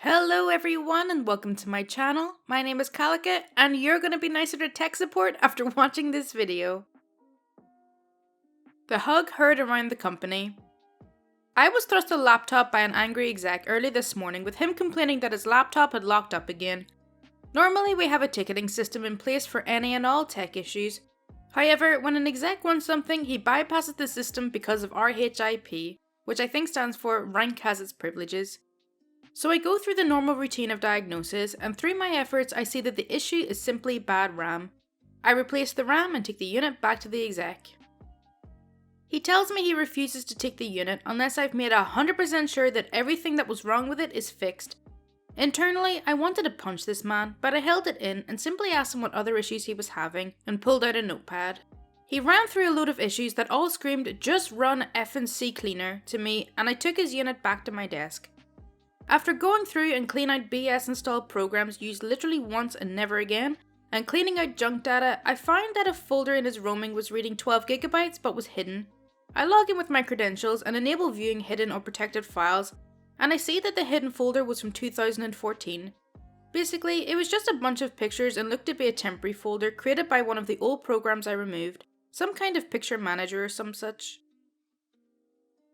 Hello everyone and welcome to my channel. My name is Kalika and you're going to be nicer to tech support after watching this video. The hug heard around the company. I was thrust a laptop by an angry exec early this morning with him complaining that his laptop had locked up again. Normally we have a ticketing system in place for any and all tech issues. However, when an exec wants something, he bypasses the system because of RHIP, which I think stands for Rank Has Its Privileges. So I go through the normal routine of diagnosis, and through my efforts I see that the issue is simply bad RAM. I replace the RAM and take the unit back to the exec. He tells me he refuses to take the unit unless I've made 100% sure that everything that was wrong with it is fixed. Internally, I wanted to punch this man, but I held it in and simply asked him what other issues he was having and pulled out a notepad. He ran through a load of issues that all screamed "just run F&C cleaner" to me, and I took his unit back to my desk. After going through and clean out BS installed programs used literally once and never again, and cleaning out junk data, I found that a folder in his roaming was reading 12 GB but was hidden. I log in with my credentials and enable viewing hidden or protected files, and I see that the hidden folder was from 2014. Basically, it was just a bunch of pictures and looked to be a temporary folder created by one of the old programs I removed, some kind of picture manager or some such.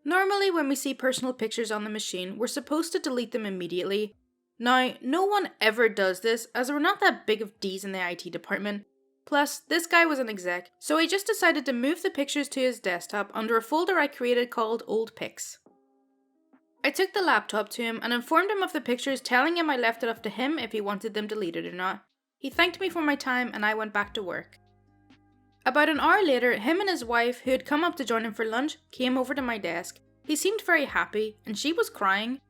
Normally when we see personal pictures on the machine, we're supposed to delete them immediately. Now, no one ever does this as we're not that big of D's in the IT department. Plus, this guy was an exec, so I just decided to move the pictures to his desktop under a folder I created called Old Pics. I took the laptop to him and informed him of the pictures, telling him I left it up to him if he wanted them deleted or not. He thanked me for my time and I went back to work. About an hour later, him and his wife, who had come up to join him for lunch, came over to my desk. He seemed very happy, and she was crying.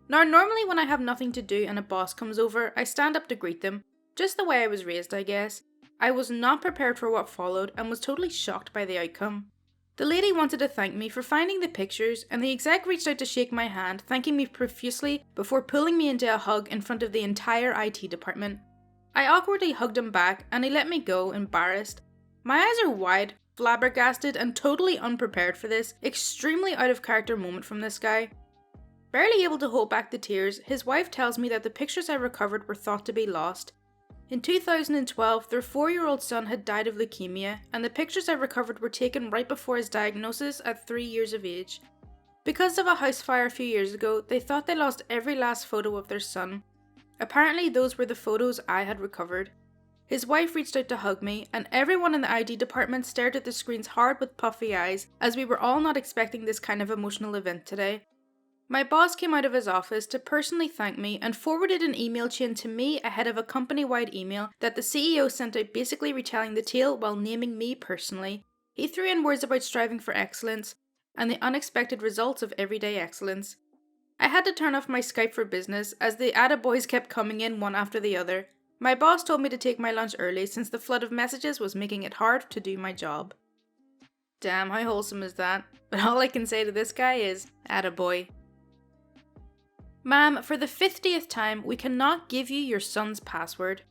Now, normally when I have nothing to do and a boss comes over, I stand up to greet them, just the way I was raised, I guess. I was not prepared for what followed and was totally shocked by the outcome. The lady wanted to thank me for finding the pictures, and the exec reached out to shake my hand, thanking me profusely before pulling me into a hug in front of the entire IT department. I awkwardly hugged him back, and he let me go, embarrassed. My eyes are wide, flabbergasted, and totally unprepared for this extremely out of character moment from this guy. Barely able to hold back the tears, his wife tells me that the pictures I recovered were thought to be lost. In 2012, their 4-year-old son had died of leukemia, and the pictures I recovered were taken right before his diagnosis at 3 years of age. Because of a house fire a few years ago, they thought they lost every last photo of their son. Apparently those were the photos I had recovered. His wife reached out to hug me, and everyone in the ID department stared at the screens hard with puffy eyes, as we were all not expecting this kind of emotional event today. My boss came out of his office to personally thank me and forwarded an email chain to me ahead of a company-wide email that the CEO sent out, basically retelling the tale while naming me personally. He threw in words about striving for excellence and the unexpected results of everyday excellence. I had to turn off my Skype for Business as the attaboys kept coming in one after the other. My boss told me to take my lunch early since the flood of messages was making it hard to do my job. Damn, how wholesome is that? But all I can say to this guy is, attaboy. Ma'am, for the 50th time, we cannot give you your son's password.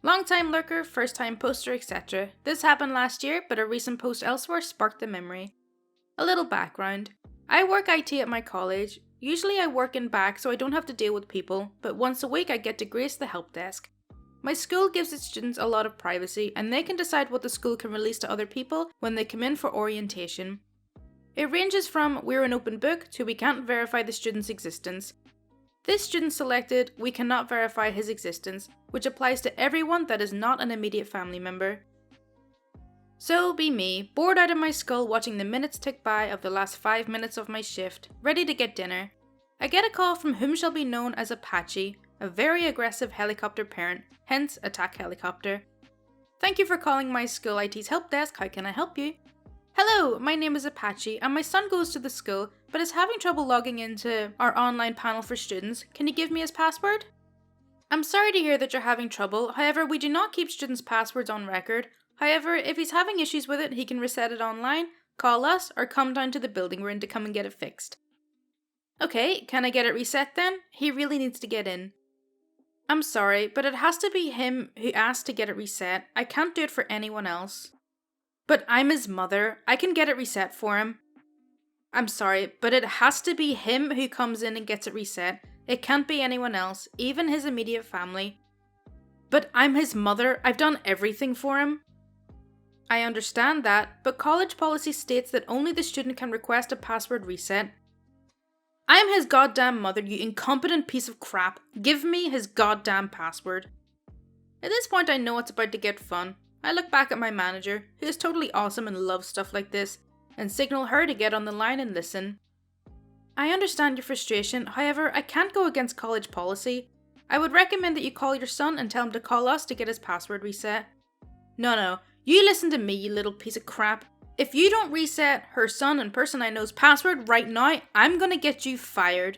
Long-time lurker, first-time poster, etc. This happened last year, but a recent post elsewhere sparked the memory. A little background. I work IT at my college. Usually I work in back so I don't have to deal with people, but once a week I get to grace the help desk. My school gives its students a lot of privacy, and they can decide what the school can release to other people when they come in for orientation. It ranges from "we're an open book" to "we can't verify the student's existence." This student selected "we cannot verify his existence," which applies to everyone that is not an immediate family member. So be me, bored out of my skull watching the minutes tick by of the last 5 minutes of my shift, ready to get dinner. I get a call from whom shall be known as Apache, a very aggressive helicopter parent, hence attack helicopter. "Thank you for calling my school IT's help desk, how can I help you?" "Hello, my name is Apache and my son goes to the school but is having trouble logging into our online panel for students. Can you give me his password?" "I'm sorry to hear that you're having trouble, however we do not keep students' passwords on record. However, if he's having issues with it, he can reset it online, call us, or come down to the building we're in to come and get it fixed." "Okay, can I get it reset then? He really needs to get in." "I'm sorry, but it has to be him who asked to get it reset. I can't do it for anyone else." "But I'm his mother. I can get it reset for him." "I'm sorry, but it has to be him who comes in and gets it reset. It can't be anyone else, even his immediate family. But I'm his mother, I've done everything for him. I understand that, but college policy states that only the student can request a password reset. I am his goddamn mother, you incompetent piece of crap. Give me his goddamn password. At this point I know it's about to get fun. I look back at my manager, who is totally awesome and loves stuff like this, and signal her to get on the line and listen. I understand your frustration, however, I can't go against college policy. I would recommend that you call your son and tell him to call us to get his password reset. No, you listen to me, you little piece of crap. If you don't reset her son and person I know's password right now, I'm gonna get you fired.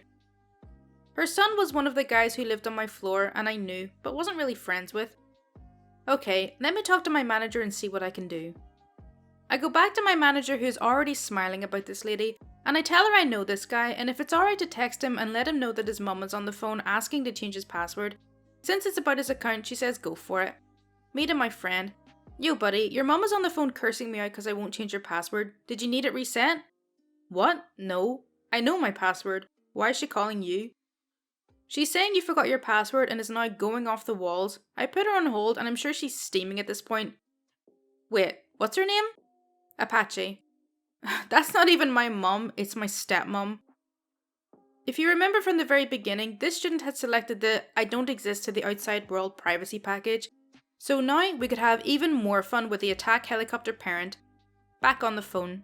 Her son was one of the guys who lived on my floor and I knew, but wasn't really friends with. Okay, let me talk to my manager and see what I can do. I go back to my manager who's already smiling about this lady, and I tell her I know this guy and if it's alright to text him and let him know that his mum is on the phone asking to change his password. Since it's about his account, she says go for it. Me to my friend. Yo buddy, your mum is on the phone cursing me out because I won't change your password. Did you need it reset? What? No. I know my password. Why is she calling you? She's saying you forgot your password and is now going off the walls. I put her on hold and I'm sure she's steaming at this point. Wait, what's her name? Apache. That's not even my mum, it's my stepmom. If you remember from the very beginning, this student had selected the I don't exist to the outside world privacy package. So now we could have even more fun with the attack helicopter parent. Back on the phone.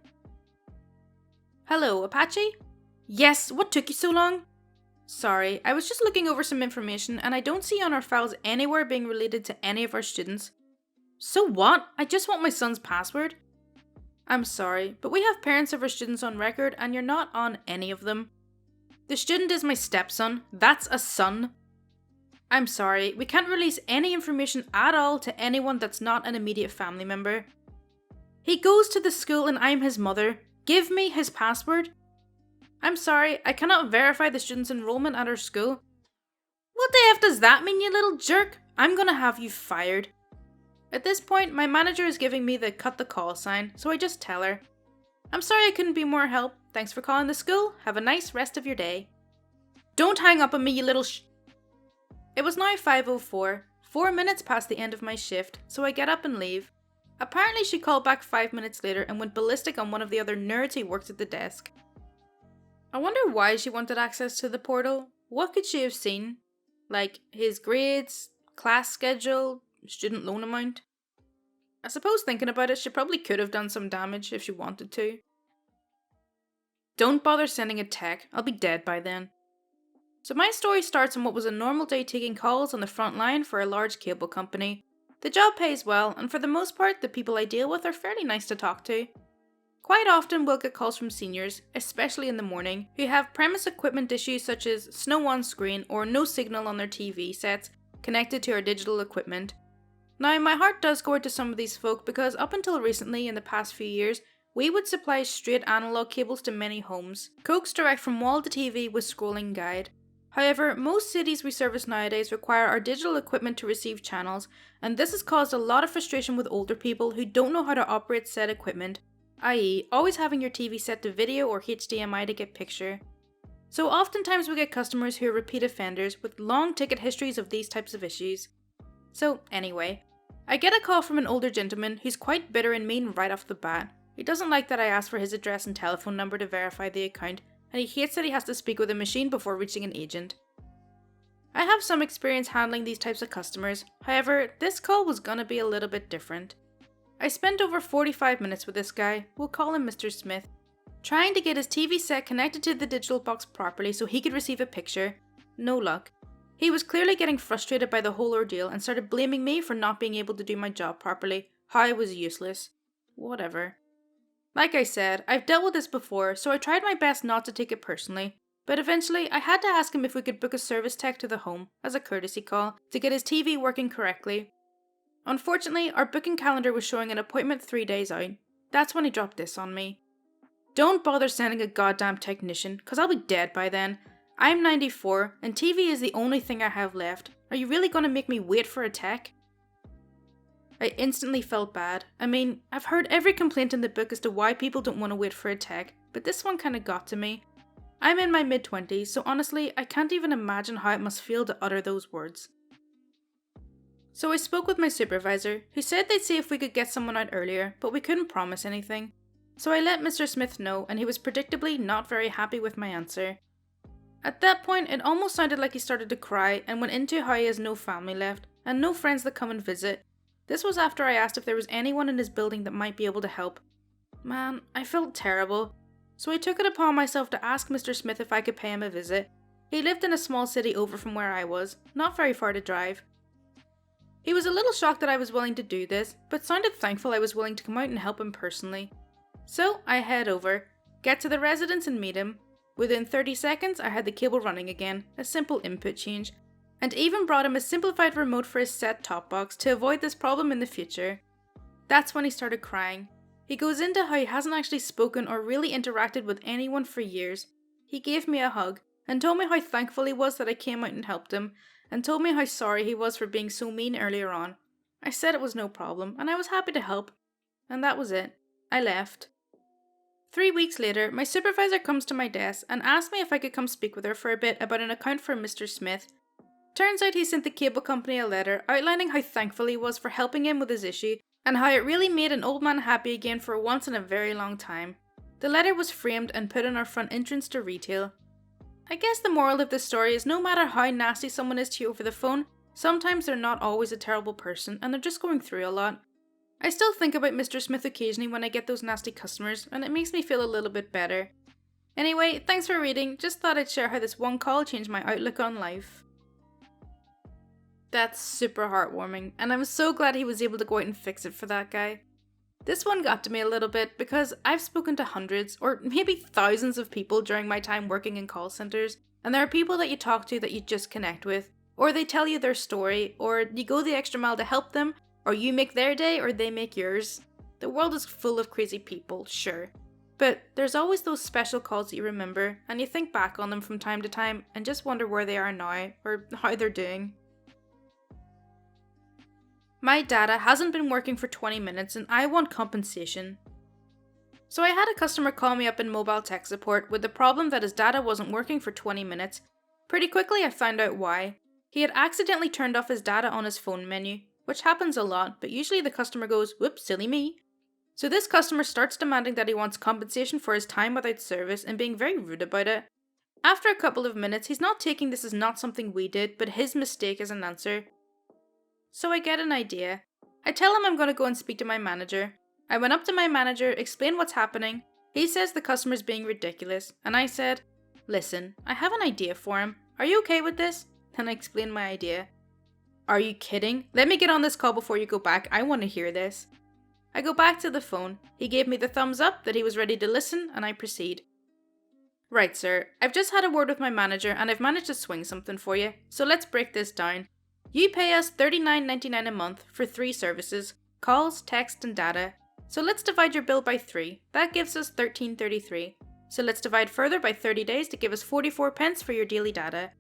Hello, Apache? Yes, what took you so long? Sorry, I was just looking over some information and I don't see on our files anywhere being related to any of our students. So what? I just want my son's password. I'm sorry, but we have parents of our students on record and you're not on any of them. The student is my stepson. That's a son. I'm sorry, we can't release any information at all to anyone that's not an immediate family member. He goes to the school and I'm his mother. Give me his password. I'm sorry, I cannot verify the student's enrollment at our school. What the F does that mean, you little jerk? I'm gonna have you fired. At this point, my manager is giving me the cut the call sign, so I just tell her, I'm sorry I couldn't be more help. Thanks for calling the school. Have a nice rest of your day. Don't hang up on me, you little It was now 5:04, 4 minutes past the end of my shift, so I get up and leave. Apparently she called back 5 minutes later and went ballistic on one of the other nerds who worked at the desk. I wonder why she wanted access to the portal. What could she have seen? Like his grades, class schedule, student loan amount? I suppose thinking about it, she probably could have done some damage if she wanted to. Don't bother sending a tech, I'll be dead by then. So my story starts on what was a normal day taking calls on the front line for a large cable company. The job pays well, and for the most part, the people I deal with are fairly nice to talk to. Quite often we'll get calls from seniors, especially in the morning, who have premise equipment issues such as snow on screen or no signal on their TV sets connected to our digital equipment. Now my heart does go out to some of these folk because up until recently in the past few years, we would supply straight analog cables to many homes, coaxed direct from wall to TV with scrolling guide. However, most cities we service nowadays require our digital equipment to receive channels, and this has caused a lot of frustration with older people who don't know how to operate said equipment, i.e. always having your TV set to video or HDMI to get picture. So oftentimes we get customers who are repeat offenders with long ticket histories of these types of issues. So anyway, I get a call from an older gentleman who's quite bitter and mean right off the bat. He doesn't like that I asked for his address and telephone number to verify the account, and he hates that he has to speak with a machine before reaching an agent. I have some experience handling these types of customers, however, this call was gonna be a little bit different. I spent over 45 minutes with this guy, we'll call him Mr. Smith, trying to get his TV set connected to the digital box properly so he could receive a picture. No luck. He was clearly getting frustrated by the whole ordeal and started blaming me for not being able to do my job properly, how I was useless. Whatever. Like I said, I've dealt with this before, so I tried my best not to take it personally, but eventually I had to ask him if we could book a service tech to the home, as a courtesy call, to get his TV working correctly. Unfortunately, our booking calendar was showing an appointment 3 days out. That's when he dropped this on me. Don't bother sending a goddamn technician, cause I'll be dead by then. I'm 94, and TV is the only thing I have left. Are you really gonna make me wait for a tech? I instantly felt bad. I mean, I've heard every complaint in the book as to why people don't want to wait for a tech, but this one kinda got to me. I'm in my mid-20s, so honestly, I can't even imagine how it must feel to utter those words. So I spoke with my supervisor, who said they'd see if we could get someone out earlier, but we couldn't promise anything. So I let Mr. Smith know, and he was predictably not very happy with my answer. At that point, it almost sounded like he started to cry and went into how he has no family left, and no friends that come and visit. This was after I asked if there was anyone in his building that might be able to help. Man, I felt terrible. So I took it upon myself to ask Mr. Smith if I could pay him a visit. He lived in a small city over from where I was, not very far to drive. He was a little shocked that I was willing to do this, but sounded thankful I was willing to come out and help him personally. So I head over, get to the residence and meet him. Within 30 seconds I had the cable running again, a simple input change, and even brought him a simplified remote for his set-top box to avoid this problem in the future. That's when he started crying. He goes into how he hasn't actually spoken or really interacted with anyone for years. He gave me a hug, and told me how thankful he was that I came out and helped him, and told me how sorry he was for being so mean earlier on. I said it was no problem, and I was happy to help. And that was it. I left. 3 weeks later, my supervisor comes to my desk and asks me if I could come speak with her for a bit about an account for Mr. Smith. Turns out he sent the cable company a letter outlining how thankful he was for helping him with his issue, and how it really made an old man happy again for once in a very long time. The letter was framed and put on our front entrance to retail. I guess the moral of this story is no matter how nasty someone is to you over the phone, sometimes they're not always a terrible person and they're just going through a lot. I still think about Mr. Smith occasionally when I get those nasty customers, and it makes me feel a little bit better. Anyway, thanks for reading, just thought I'd share how this one call changed my outlook on life. That's super heartwarming, and I'm so glad he was able to go out and fix it for that guy. This one got to me a little bit because I've spoken to hundreds, or maybe thousands of people during my time working in call centers, and there are people that you talk to that you just connect with, or they tell you their story, or you go the extra mile to help them, or you make their day, or they make yours. The world is full of crazy people, sure. But there's always those special calls that you remember, and you think back on them from time to time, and just wonder where they are now, or how they're doing. My data hasn't been working for 20 minutes, and I want compensation. So I had a customer call me up in mobile tech support with the problem that his data wasn't working for 20 minutes. Pretty quickly I found out why. He had accidentally turned off his data on his phone menu, which happens a lot, but usually the customer goes, "Whoops, silly me." So this customer starts demanding that he wants compensation for his time without service and being very rude about it. After a couple of minutes, he's not taking this as not something we did, but his mistake as an answer. So I get an idea. I tell him I'm going to go and speak to my manager. I went up to my manager, explained what's happening. He says the customer's being ridiculous, and I said, "Listen, I have an idea for him. Are you okay with this?" Then I explained my idea. "Are you kidding? Let me get on this call before you go back. I want to hear this." I go back to the phone. He gave me the thumbs up that he was ready to listen, and I proceed. "Right, sir. I've just had a word with my manager and I've managed to swing something for you. So let's break this down. You pay us $39.99 a month for 3 services, calls, text, and data. So let's divide your bill by 3. That gives us $13.33. So let's divide further by 30 days to give us 44 pence for your daily data.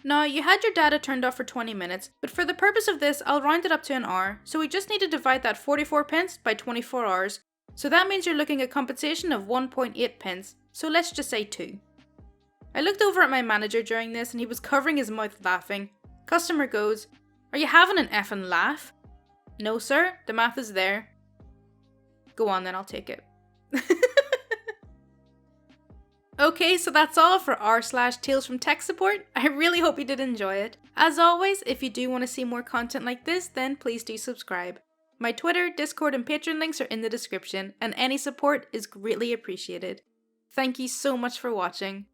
Now, you had your data turned off for 20 minutes, but for the purpose of this, I'll round it up to an hour, so we just need to divide that 44 pence by 24 hours. So that means you're looking at compensation of 1.8 pence, so let's just say 2. I looked over at my manager during this and he was covering his mouth laughing. Customer goes, "Are you having an effing laugh?" "No sir, the math is there." "Go on then, I'll take it." Okay, so that's all for r/Tales from Tech Support. I really hope you did enjoy it. As always, if you do want to see more content like this, then please do subscribe. My Twitter, Discord, and Patreon links are in the description, and any support is greatly appreciated. Thank you so much for watching.